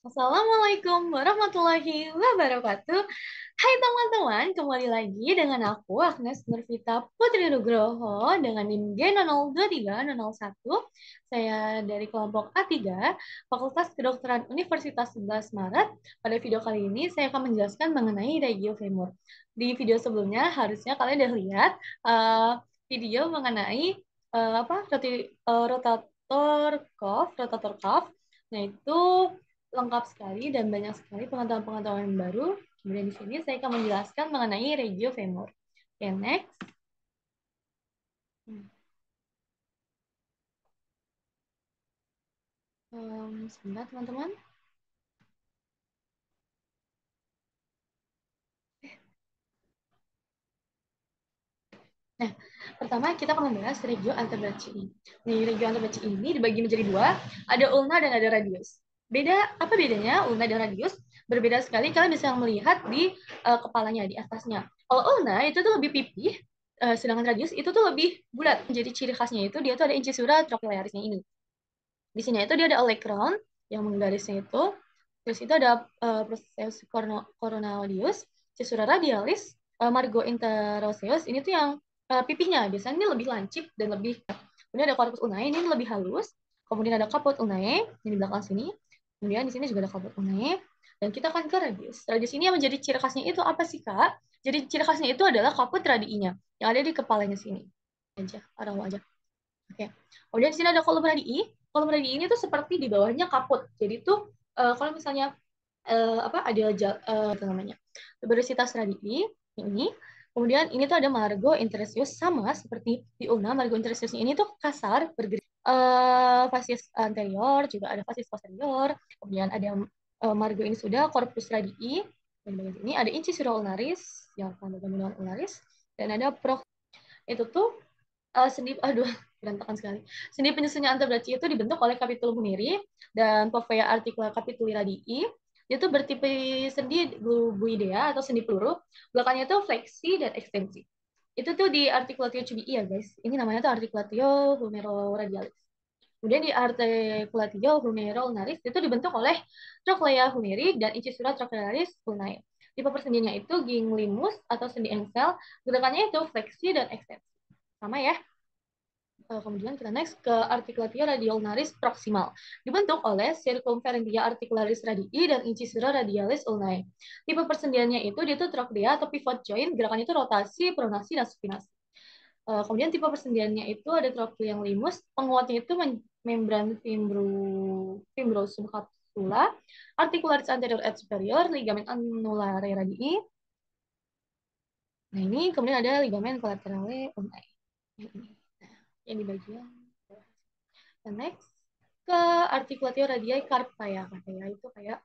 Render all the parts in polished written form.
Assalamualaikum warahmatullahi wabarakatuh. Hai teman-teman, kembali lagi dengan aku Agnes Nurvita Putri Nugroho dengan NIM G002301. Saya dari kelompok A3, Fakultas Kedokteran Universitas 11 Maret. Pada video kali ini saya akan menjelaskan mengenai regio femur. Di video sebelumnya harusnya kalian udah lihat uh, video mengenai rotator cuff. Nah, itu lengkap sekali dan banyak sekali pengetahuan-pengetahuan yang baru. Kemudian di sini saya akan menjelaskan mengenai regio femur. Oke, next. Sebentar, teman-teman. Nah, pertama kita akan membahas regio antebrachi ini. Nih, regio antebrachi ini dibagi menjadi dua, ada ulna dan ada radius. Apa bedanya ulna dan radius? Berbeda sekali, kalian bisa melihat di kepalanya, di atasnya. Kalau ulna itu tuh lebih pipih, sedangkan radius itu tuh lebih bulat. Jadi ciri khasnya itu dia tuh ada incisura trochlearisnya ini. Di sini itu dia ada olecron yang menggarisnya itu. Terus itu ada proses coronalius, incisura radialis, margo interoseus. Ini tuh yang pipihnya. Biasanya ini lebih lancip dan lebih. Kemudian ada corpus unnae, ini lebih halus. Kemudian ada caput unnae, ini di belakang sini. Kemudian di sini juga ada caput unnae. Dan kita akan ke radius. Radius ini yang menjadi ciri khasnya itu apa sih, Kak? Jadi ciri khasnya itu adalah caput radiinya yang ada di kepalanya sini. Aja, arah aja. Oke. Kemudian di sini ada kolom radii. Kolom radii ini tuh seperti di bawahnya kaput. Jadi tuh kalau misalnya ada itu namanya tuberositas radii ini. Kemudian ini tuh ada margo interstius sama seperti di ulna. Margo interstiusnya ini tuh kasar bergerak. Facies anterior juga ada facies posterior. Kemudian ada margo ini sudah corpus radii. Dan bagian ini ada incisura ulnaris yang akan bagian ulnaris dan ada itu tuh sendi aduh berantakan sekali. Sendi penyusunnya antebrachi itu dibentuk oleh capitulum huneri dan povea articula capituli radii. Dia tuh bertipe sendi guidea atau sendi peluru. Belakangnya tuh fleksi dan ekstensi. Itu tuh di articulatio cubii ya guys. Ini namanya tuh articulatio humeroradialis. Kemudian di articulatio humerulnaris itu dibentuk oleh trochlea huneri dan incisura trochlearis ulnae. Tipe persendiannya itu ginglimus atau sendi engsel. Gerakannya itu fleksi dan ekstensi. Sama ya. Kemudian kita next ke articulatio radiolaris proximal. Dibentuk oleh circumferentia articularis radii dan incisura radialis ulnae. Tipe persendiannya itu dia tuh trochlea atau pivot joint, gerakannya itu rotasi, pronasi, dan supinasi. Kemudian tipe persendiannya itu ada trochleum limus, penguatnya itu membran fibrosum capsula, articularis anterior et superior, ligamen annulare radii. Nah ini kemudian ada ligamen collaterale ulnae. Nah, yang di bagian dan next ke articulatio radii carpa ya. Carpa itu kayak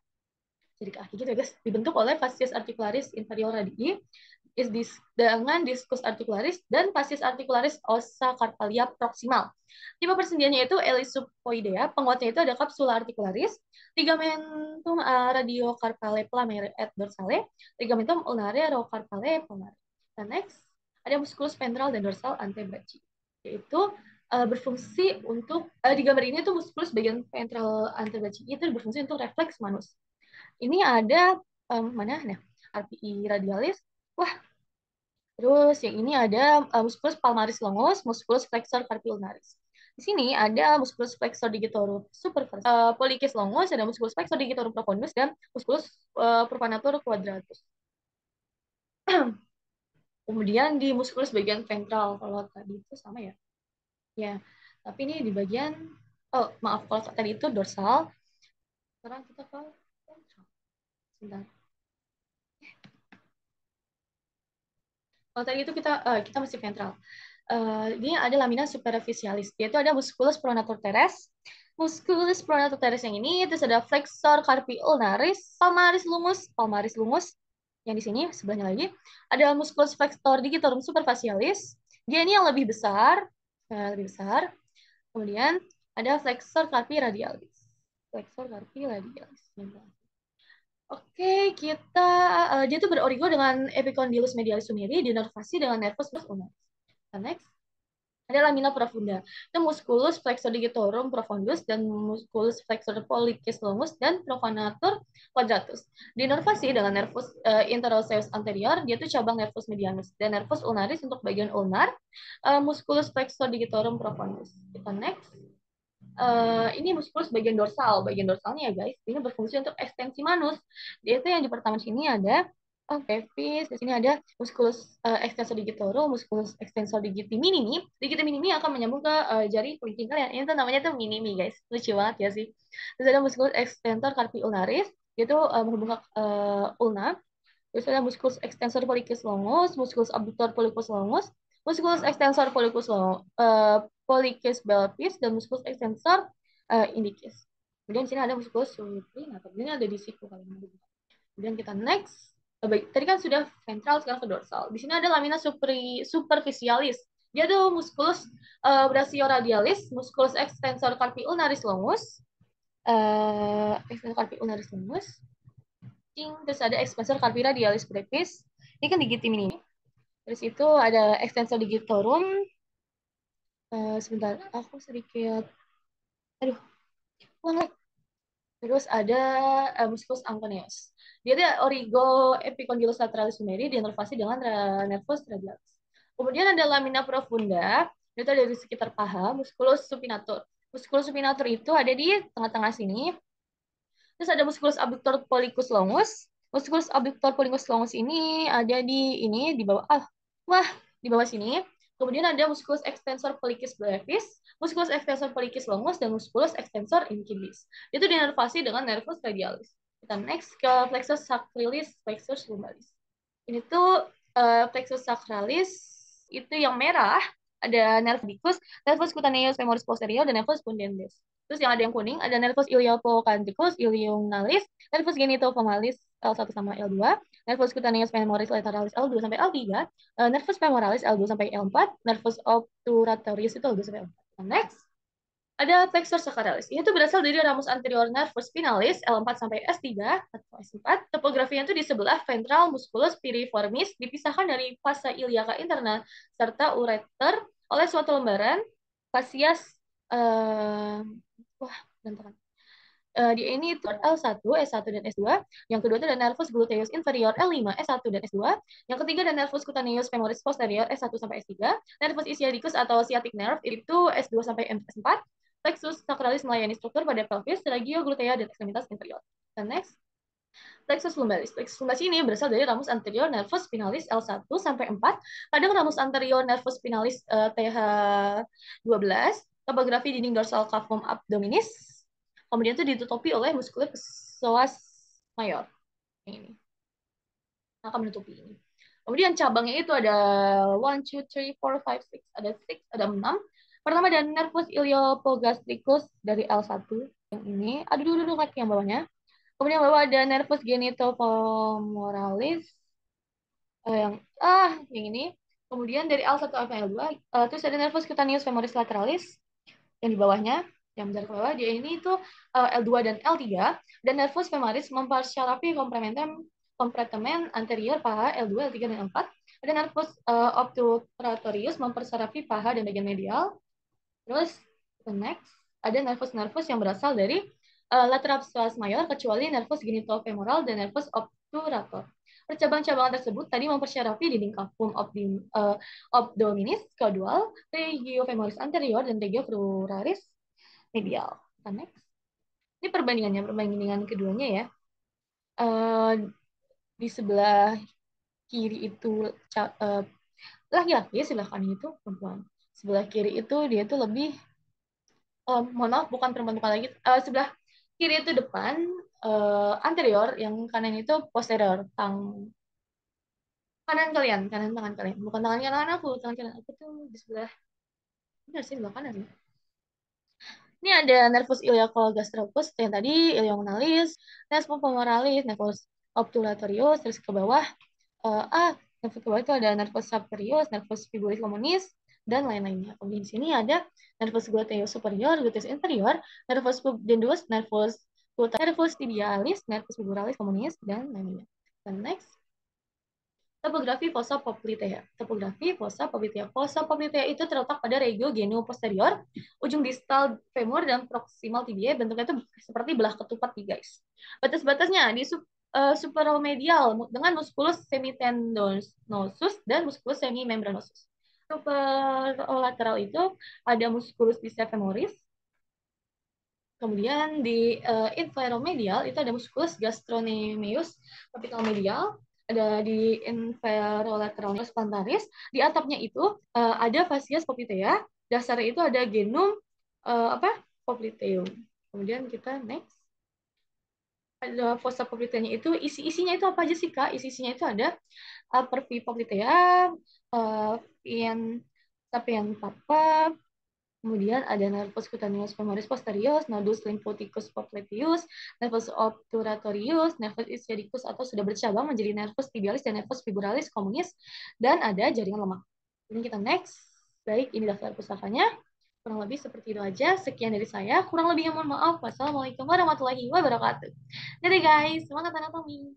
jadi kaki gitu ya guys. Dibentuk oleh fascius articularis inferior radii dengan discus articularis dan fascius articularis ossa carpalia proximal. Tipe persendiannya itu elisupoidea, penguatnya itu ada capsula articularis, ligamentum radiocarpale plumere et dorsale, ligamentum ulnare rocarpale plumere. Dan next, ada musculus ventral dan dorsal antebrachi, yaitu berfungsi untuk di gambar ini tuh musculus bagian ventral antebrachi itu berfungsi untuk refleks manus. Ini ada mana? Nah, RPI radialis. Wah, terus yang ini ada musculus palmaris longus, musculus flexor carpi ulnaris. Di sini ada musculus flexor digitorum superficialis, pollicis longus, ada musculus flexor digitorum profundus dan musculus profanator quadratus. Kemudian di musculus bagian ventral, kalau tadi itu sama ya. Ya, tapi ini di bagian maaf kalau tadi itu dorsal. Sekarang kita ke ventral. Sebentar. Kalau tadi itu kita masih ventral. Ini ada lamina superficialis. Dia itu ada musculus pronator teres. Musculus pronator teres yang ini, terus ada flexor carpi ulnaris, palmaris lungus. Yang di sini sebelahnya lagi ada musculus flexor digitorum superficialis. Dia ini yang lebih besar. Kemudian ada flexor carpi radialis. Flexor carpi radialis. Oke, dia tuh berorigo dengan epicondylus medialis sumiri, dinervasi dengan nervus ulnaris. Next. Ada lamina profunda. Itu musculus flexor digitorum profundus dan musculus flexor pollicis longus dan profanator quadratus. Dinervasi dengan nervus interosseus anterior, dia itu cabang nervus medianus dan nervus ulnaris untuk bagian ulnar, musculus flexor digitorum profundus. Kita next. Ini muskulus bagian dorsal. Bagian dorsalnya ya guys, ini berfungsi untuk ekstensi manus. Dia itu yang di pertama sini ada pelvis, di sini ada muskulus extensor digitorum, muskulus extensor digiti minimi. Digiti minimi akan menyambung ke jari kelingking kalian. Ini tuh namanya tuh minimi guys. Lucu banget ya sih. Terus ada muskulus extensor carpi ulnaris, itu menghubung ke ulna. Terus ada musculus extensor pollicis longus, musculus abductor pollicis longus, musculus extensor pollicis belvis, dan musculus extensor indicis. Kemudian di sini ada musculus supinator. Ini ada di siku kalian. Kemudian kita next. Baik, tadi kan sudah ventral, sekarang ke dorsal. Di sini ada lamina superficialis. Dia tuh musculus brachioradialis, musculus extensor carpi ulnaris longus, extensor carpi ulnaris longus, terus ada extensor carpi radialis brevis. Ini kan digiti ini. Terus itu ada extensor digitorum. Sebentar, aku sedikit. Aduh, ulang. Terus ada musculus anconeus. Dia ada origo epicondylus lateralis sumeri diinervasi dengan nervus radialis. Kemudian ada lamina profunda, itu ada di sekitar paha, musculus supinator. Musculus supinator itu ada di tengah-tengah sini. Terus ada musculus abductor pollicus longus. Musculus abductor pollicus longus ini ada di bawah wah, di bawah sini. Kemudian ada musculus extensor pollicis brevis, musculus extensor pollicis longus, dan musculus extensor incipis. Itu dinervasi dengan nervus radialis. Kita next ke plexus sacralis, plexus lumbalis. Ini tuh plexus sacralis itu yang merah, ada nervus vicus, nervus cutaneus femoris posterior, dan nervus pudendus. Terus yang ada yang kuning, ada nervus iliopocanthicus, iliumnalis, nervus genitofemoralis L1 sama L2, nervus cutaneus femoris lateralis L2 sampai L3, nervus femoralis L2 sampai L4, nervus obturatorius itu L2 sampai L4. Next, ada plexus sacralis. Ini tuh berasal dari ramus anterior nervus spinalis L4 sampai S3 atau S4. Topografinya itu di sebelah ventral musculus piriformis, dipisahkan dari fasa iliaca interna serta ureter oleh suatu lembaran fasias wah, bentar. Di ini itu L1, S1, dan S2. Yang kedua itu ada nervus gluteus inferior L5, S1, dan S2. Yang ketiga ada nervus cutaneus femoris posterior S1 sampai S3. Nervus ischiadicus atau sciatic nerve itu S2 sampai S4. Plexus sacralis melayani struktur pada pelvis, ragio, glutea, dan ekstremitas inferior. Dan next, plexus lumbalis. Plexus lumbalis ini berasal dari ramus anterior nervus spinalis L1 sampai 4. Kadang ramus anterior nervus spinalis TH12. Topografi dinding dorsal cavum abdominis. Kemudian itu ditutupi oleh muskulus psoas mayor. Ini akan menutupi ini. Kemudian cabangnya itu ada 1, 2, 3, 4, 5, 6. Ada 6, ada 6. Pertama ada nervus iliopogastricus dari L1 yang ini. Aduh, dulu kaki yang bawahnya. Kemudian bawah ada nervus genitofemoralis yang yang ini. Kemudian dari L1 sampai L2, terus ada nervus cutaneus femoris lateralis yang di bawahnya, yang besar ke bawah. Dia ini itu L2 dan L3, dan nervus femoris mempersyarafi kompartemen anterior paha L2, L3, dan L4. Ada nervus obturatorius mempersarafi paha dan bagian medial. Terus the next ada nervus-nervus yang berasal dari lateral psoas mayor kecuali nervus genitofemoral dan nervus obturator. Percabang-cabangan tersebut tadi mempersyarafi dinding cavum abdominis caudal, regio femoris anterior, dan regio cruralis medial. Next. Ini perbandingan keduanya ya. Di sebelah kiri itu laki-laki, sebelah kanan itu perempuan. Sebelah kiri itu dia tuh lebih mohon maaf, bukan perempuan, bukan lagi. Sebelah kiri itu depan, anterior, yang kanan itu posterior. Kanan kalian, kanan tangan kalian. Bukan tangan kanan aku, tangan kanan aku tuh di sebelah, benar sih, sebelah kanan. Ini ada nervus iliacogastrocus yang tadi, ilionalis, nervus femoralis, nervus obturatorius, terus ke bawah, nervus ke bawah itu ada nervus sapterius, nervus fibulis communis, dan lain-lainnya. Kemudian di sini ada nervus gluteus superior, gluteus inferior, nervus pudendus, nervus tibialis, nervus fibularis communis, dan lain-lainnya. Dan next, Topografi fossa poplitea. Topografi fossa poplitea. Fossa poplitea itu terletak pada regio genioposterior, ujung distal femur dan proximal tibia. Bentuknya itu seperti belah ketupat nih guys. Batas-batasnya di supromedial dengan musculus semitendinosus dan musculus semimembranosus. Superolateral itu ada musculus bicefemoris. Kemudian di inferomedial itu ada musculus gastrocnemius capital medial, ada di inferolateralus plantaris. Di atapnya itu ada fascias poplitea, dasarnya itu ada genum apa? Popliteum. Kemudian kita next. Ada fossa popliteanya itu isi-isinya itu apa aja sih Kak? Isi-isinya itu ada pervi poplitea, pien sapien papa, kemudian ada nervus cutaneus femoris posterior, nodus lymphaticus popliteus, nervus obturatorius, nervus ischiadicus atau sudah bercabang menjadi nervus tibialis dan nervus fibularis communis, dan ada jaringan lemak. Ini kita next. Baik, ini daftar pusakanya. Kurang lebih seperti itu aja. Sekian dari saya. Kurang lebihnya mohon maaf. Wassalamualaikum warahmatullahi wabarakatuh. Dadah guys, semangat anatomi.